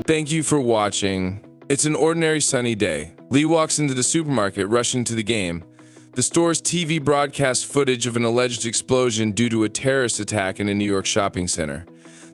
Thank you for watching. It's an ordinary sunny day. Lee walks into the supermarket, rushing to the game. The store's TV broadcasts footage of an alleged explosion due to a terrorist attack in a New York shopping center.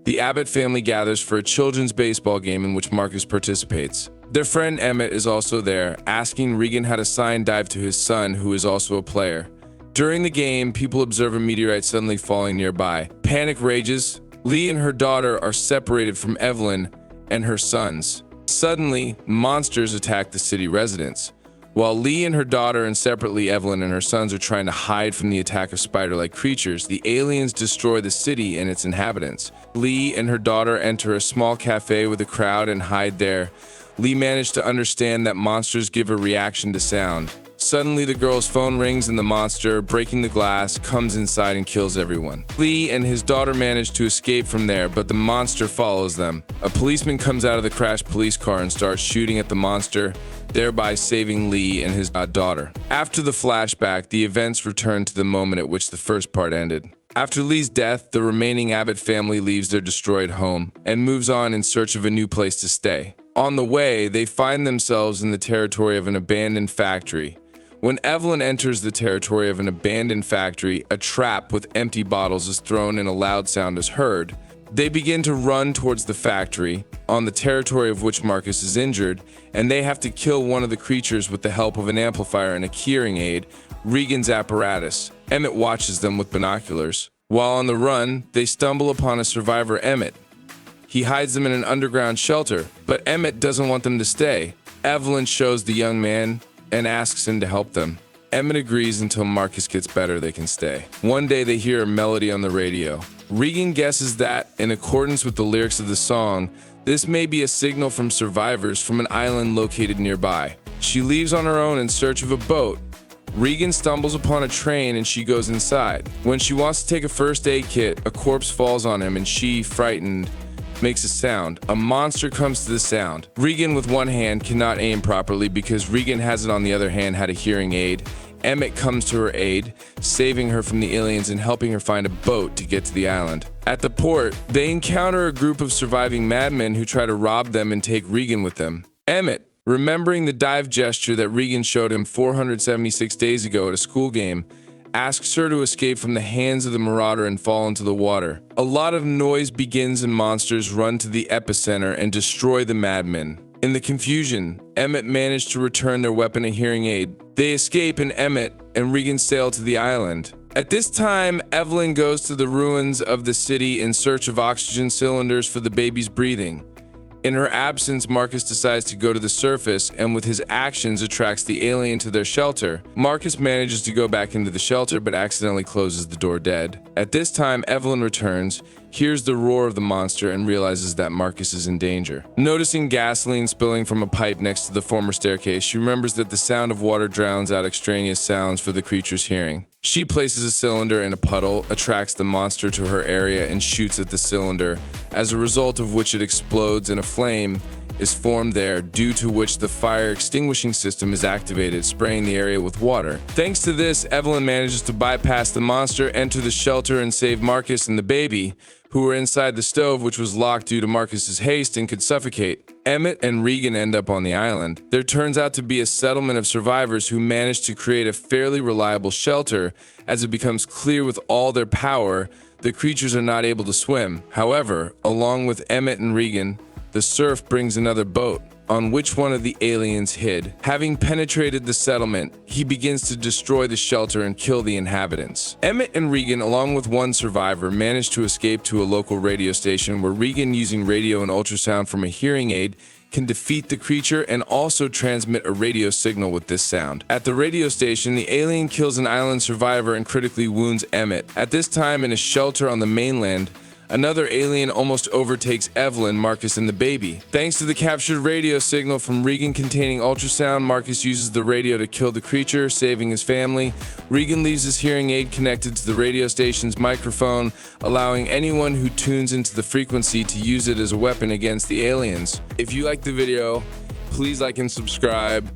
The Abbott family gathers for a children's baseball game in which Marcus participates. Their friend Emmett is also there, asking Regan how to sign dive to his son, who is also a player. During the game, people observe a meteorite suddenly falling nearby. Panic rages. Lee and her daughter are separated from Evelyn and her sons. Suddenly, monsters attack the city residents. While Lee and her daughter and separately Evelyn and her sons are trying to hide from the attack of spider-like creatures, the aliens destroy the city and its inhabitants. Lee and her daughter enter a small cafe with a crowd and hide there. Lee managed to understand that monsters give a reaction to sound. Suddenly, the girl's phone rings and the monster, breaking the glass, comes inside and kills everyone. Lee and his daughter manage to escape from there, but the monster follows them. A policeman comes out of the crashed police car and starts shooting at the monster, thereby saving Lee and his daughter. After the flashback, the events return to the moment at which the first part ended. After Lee's death, the remaining Abbott family leaves their destroyed home and moves on in search of a new place to stay. On the way, they find themselves in the territory of an abandoned factory. When Evelyn enters the territory of an abandoned factory, a trap with empty bottles is thrown and a loud sound is heard. They begin to run towards the factory, on the territory of which Marcus is injured, and they have to kill one of the creatures with the help of an amplifier and a hearing aid, Regan's apparatus. Emmett watches them with binoculars. While on the run, they stumble upon a survivor, Emmett. He hides them in an underground shelter, but Emmett doesn't want them to stay. Evelyn shows the young man and asks him to help them. Emmett agrees until Marcus gets better, they can stay. One day they hear a melody on the radio. Regan guesses that, in accordance with the lyrics of the song, this may be a signal from survivors from an island located nearby. She leaves on her own in search of a boat. Regan stumbles upon a train and she goes inside. When she wants to take a first aid kit, a corpse falls on him and she, frightened, makes a sound. A monster comes to the sound. Regan with one hand cannot aim properly because Regan hasn't on the other hand had a hearing aid. Emmett comes to her aid, saving her from the aliens and helping her find a boat to get to the island. At the port, they encounter a group of surviving madmen who try to rob them and take Regan with them. Emmett, remembering the dive gesture that Regan showed him 476 days ago at a school game, asks her to escape from the hands of the marauder and fall into the water. A lot of noise begins and monsters run to the epicenter and destroy the madmen. In the confusion, Emmett managed to return their weapon and hearing aid. They escape and Emmett and Regan sail to the island. At this time, Evelyn goes to the ruins of the city in search of oxygen cylinders for the baby's breathing. In her absence, Marcus decides to go to the surface and with his actions attracts the alien to their shelter. Marcus manages to go back into the shelter but accidentally closes the door dead. At this time, Evelyn returns, hears the roar of the monster and realizes that Marcus is in danger. Noticing gasoline spilling from a pipe next to the former staircase, she remembers that the sound of water drowns out extraneous sounds for the creature's hearing. She places a cylinder in a puddle, attracts the monster to her area and shoots at the cylinder, as a result of which it explodes and a flame is formed there, due to which the fire extinguishing system is activated, spraying the area with water. Thanks to this, Evelyn manages to bypass the monster, enter the shelter and save Marcus and the baby, who were inside the stove, which was locked due to Marcus's haste and could suffocate. Emmett and Regan end up on the island. There turns out to be a settlement of survivors who manage to create a fairly reliable shelter. As it becomes clear with all their power, the creatures are not able to swim. However, along with Emmett and Regan, the surf brings another boat, on which one of the aliens hid. Having penetrated the settlement, he begins to destroy the shelter and kill the inhabitants. Emmett and Regan, along with one survivor, manage to escape to a local radio station where Regan, using radio and ultrasound from a hearing aid, can defeat the creature and also transmit a radio signal with this sound. At the radio station, the alien kills an island survivor and critically wounds Emmett. At this time, in a shelter on the mainland, another alien almost overtakes Evelyn, Marcus, and the baby. Thanks to the captured radio signal from Regan containing ultrasound, Marcus uses the radio to kill the creature, saving his family. Regan leaves his hearing aid connected to the radio station's microphone, allowing anyone who tunes into the frequency to use it as a weapon against the aliens. If you liked the video, please like and subscribe.